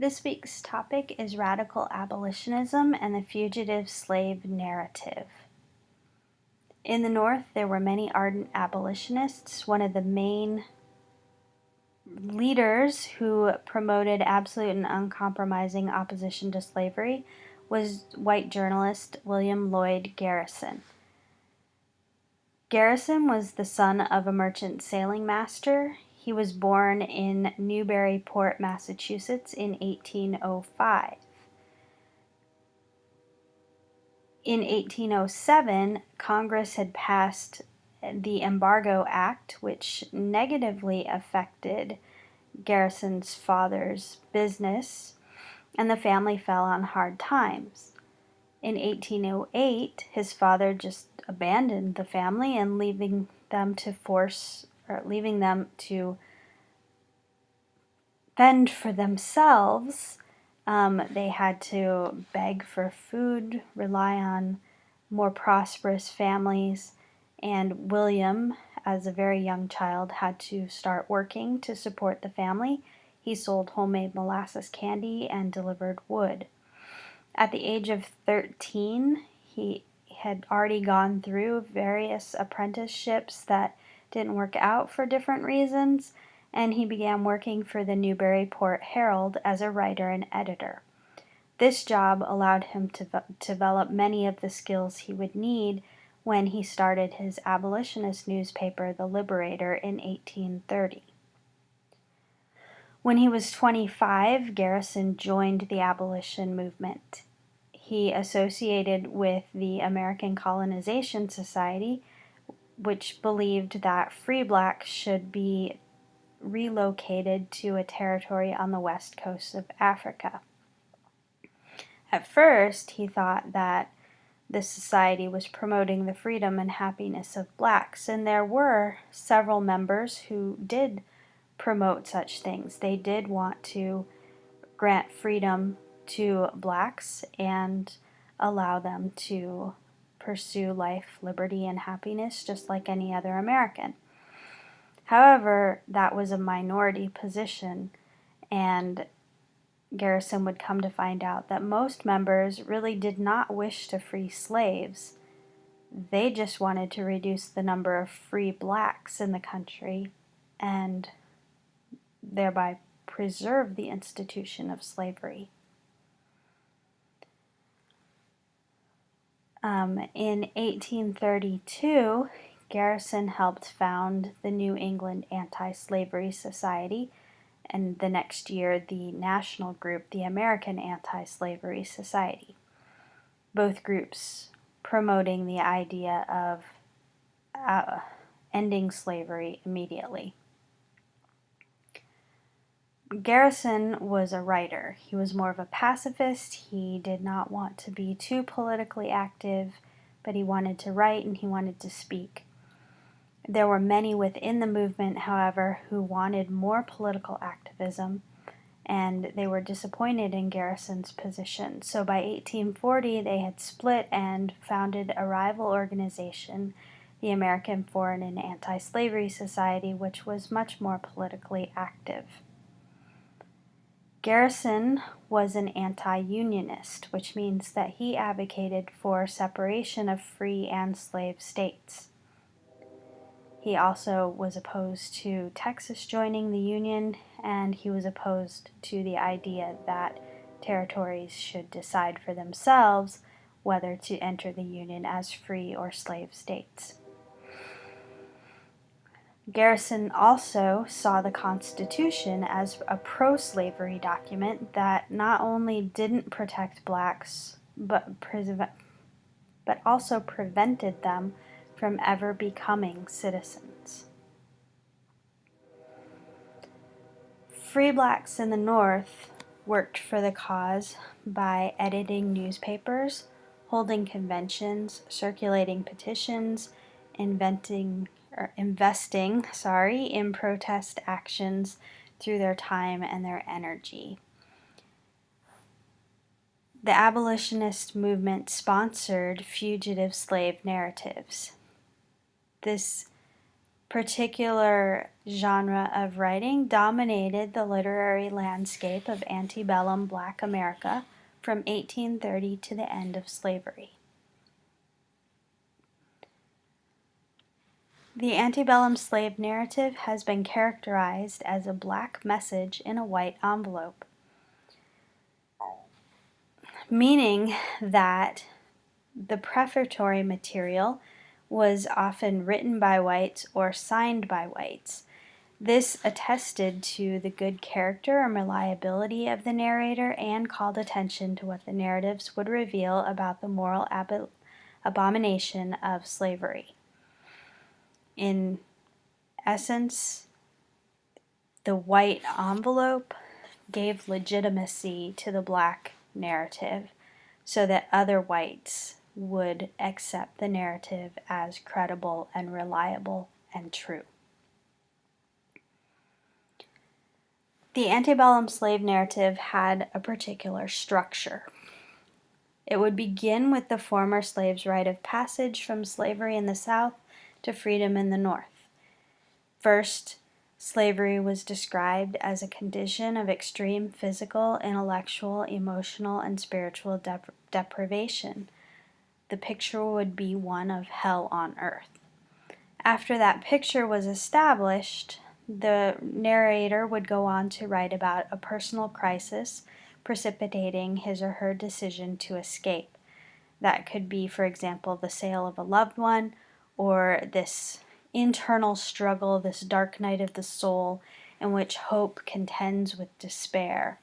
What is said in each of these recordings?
This week's topic is radical abolitionism and the fugitive slave narrative. In the North, there were many ardent abolitionists. One of the main leaders who promoted absolute and uncompromising opposition to slavery was white journalist William Lloyd Garrison. Garrison was the son of a merchant sailing master. He was born in Newburyport, Massachusetts in 1805. In 1807, Congress had passed the Embargo Act, which negatively affected Garrison's father's business, and the family fell on hard times. In 1808, his father just abandoned the family and leaving them to fend for themselves. They had to beg for food, rely on more prosperous families, and William, as a very young child, had to start working to support the family. He sold homemade molasses candy and delivered wood. At the age of 13, he had already gone through various apprenticeships that didn't work out for different reasons, and he began working for the Newburyport Herald as a writer and editor. This job allowed him to develop many of the skills he would need when he started his abolitionist newspaper, The Liberator, in 1830. When he was 25, Garrison joined the abolition movement. He associated with the American Colonization Society, which believed that free blacks should be relocated to a territory on the west coast of Africa. At first, he thought that this society was promoting the freedom and happiness of blacks, and there were several members who did promote such things. They did want to grant freedom to blacks and allow them to pursue life, liberty, and happiness just like any other American. However, that was a minority position, and Garrison would come to find out that most members really did not wish to free slaves. They just wanted to reduce the number of free blacks in the country and thereby preserve the institution of slavery. In 1832, Garrison helped found the New England Anti-Slavery Society, and the next year the national group, the American Anti-Slavery Society. Both groups promoting the idea of ending slavery immediately. Garrison was a writer. He was more of a pacifist. He did not want to be too politically active, but he wanted to write and he wanted to speak. There were many within the movement, however, who wanted more political activism, and they were disappointed in Garrison's position. So by 1840, they had split and founded a rival organization, the American Foreign and Anti-Slavery Society, which was much more politically active. Garrison was an anti-unionist, which means that he advocated for separation of free and slave states. He also was opposed to Texas joining the Union, and he was opposed to the idea that territories should decide for themselves whether to enter the Union as free or slave states. Garrison also saw the Constitution as a pro-slavery document that not only didn't protect blacks, but also prevented them from ever becoming citizens. Free blacks in the North worked for the cause by editing newspapers, holding conventions, circulating petitions, investing in protest actions through their time and their energy. The abolitionist movement sponsored fugitive slave narratives. This particular genre of writing dominated the literary landscape of antebellum Black America from 1830 to the end of slavery. The antebellum slave narrative has been characterized as a black message in a white envelope, meaning that the prefatory material was often written by whites or signed by whites. This attested to the good character and reliability of the narrator and called attention to what the narratives would reveal about the moral abomination of slavery. In essence, the white envelope gave legitimacy to the black narrative so that other whites would accept the narrative as credible and reliable and true. The antebellum slave narrative had a particular structure. It would begin with the former slave's rite of passage from slavery in the South to freedom in the North. First, slavery was described as a condition of extreme physical, intellectual, emotional, and spiritual deprivation. The picture would be one of hell on earth. After that picture was established, the narrator would go on to write about a personal crisis precipitating his or her decision to escape. That could be, for example, the sale of a loved one, or this internal struggle, this dark night of the soul in which hope contends with despair.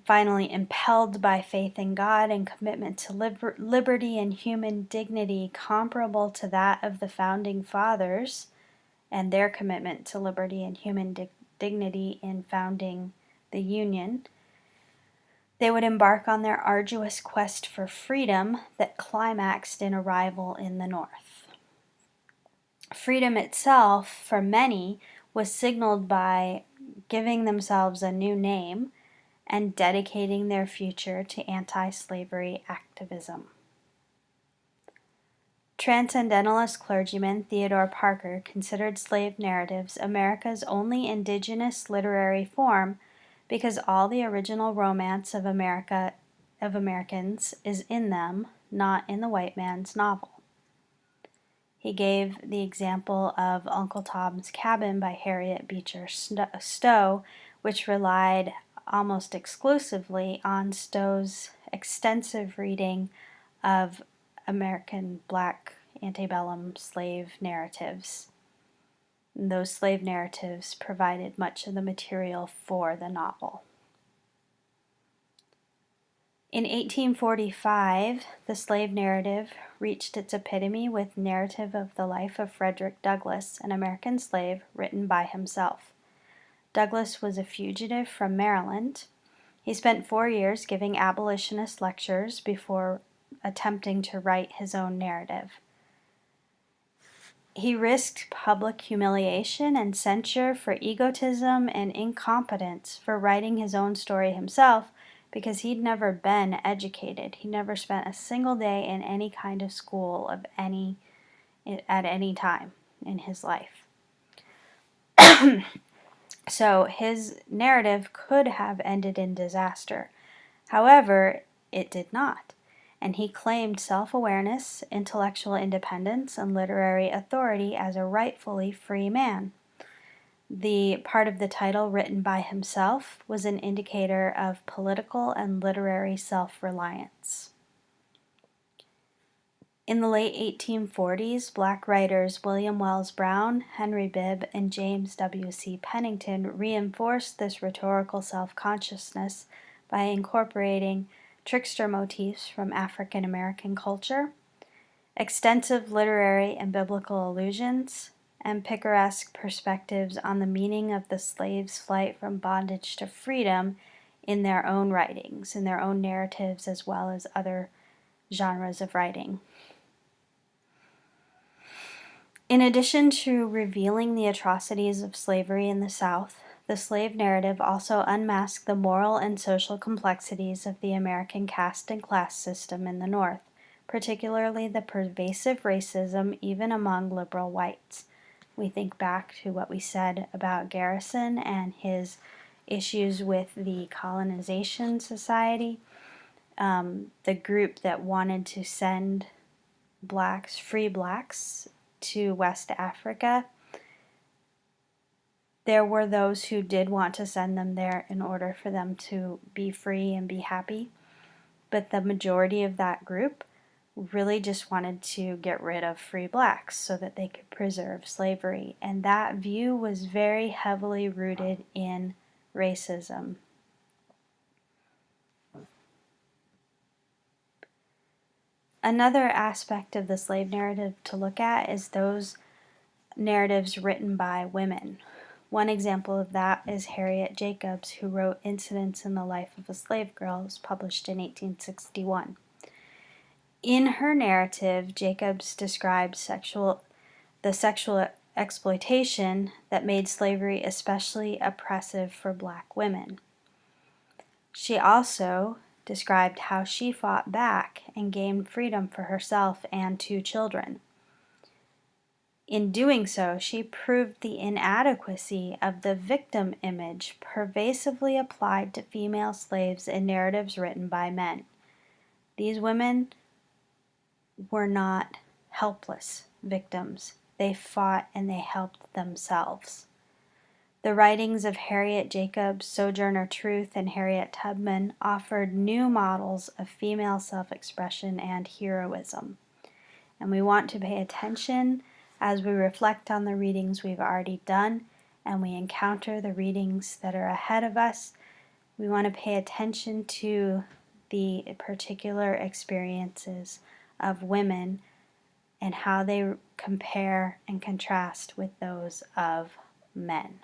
Finally, impelled by faith in God and commitment to liberty and human dignity comparable to that of the founding fathers and their commitment to liberty and human dignity in founding the Union, they would embark on their arduous quest for freedom that climaxed in arrival in the North. Freedom itself, for many, was signaled by giving themselves a new name and dedicating their future to anti-slavery activism. Transcendentalist clergyman Theodore Parker considered slave narratives America's only indigenous literary form because all the original romance of Americans is in them, not in the white man's novel. He gave the example of Uncle Tom's Cabin by Harriet Beecher Stowe, which relied almost exclusively on Stowe's extensive reading of American Black antebellum slave narratives. And those slave narratives provided much of the material for the novel. In 1845, the slave narrative reached its epitome with Narrative of the Life of Frederick Douglass, an American slave, written by himself. Douglass was a fugitive from Maryland. He spent 4 years giving abolitionist lectures before attempting to write his own narrative. He risked public humiliation and censure for egotism and incompetence for writing his own story himself because he'd never been educated. He never spent a single day in any kind of school at any time in his life. So his narrative could have ended in disaster. However, it did not, and he claimed self-awareness, intellectual independence, and literary authority as a rightfully free man. The part of the title written by himself was an indicator of political and literary self-reliance. In the late 1840s, Black writers William Wells Brown, Henry Bibb, and James W.C. Pennington reinforced this rhetorical self-consciousness by incorporating trickster motifs from African American culture, extensive literary and biblical allusions, and picaresque perspectives on the meaning of the slave's flight from bondage to freedom in their own writings, in their own narratives, as well as other genres of writing. In addition to revealing the atrocities of slavery in the South, the slave narrative also unmasked the moral and social complexities of the American caste and class system in the North, particularly the pervasive racism even among liberal whites. We think back to what we said about Garrison and his issues with the colonization society, the group that wanted to send free blacks to West Africa. There were those who did want to send them there in order for them to be free and be happy, but the majority of that group really just wanted to get rid of free blacks so that they could preserve slavery. And that view was very heavily rooted in racism. Another aspect of the slave narrative to look at is those narratives written by women. One example of that is Harriet Jacobs, who wrote Incidents in the Life of a Slave Girl. It was published in 1861. In her narrative, Jacobs describes the sexual exploitation that made slavery especially oppressive for black women. She also described how she fought back and gained freedom for herself and 2 children. In doing so, she proved the inadequacy of the victim image pervasively applied to female slaves in narratives written by men. These women were not helpless victims. They fought and they helped themselves. The writings of Harriet Jacobs, Sojourner Truth, and Harriet Tubman offered new models of female self-expression and heroism. And we want to pay attention as we reflect on the readings we've already done and we encounter the readings that are ahead of us. We want to pay attention to the particular experiences of women and how they compare and contrast with those of men.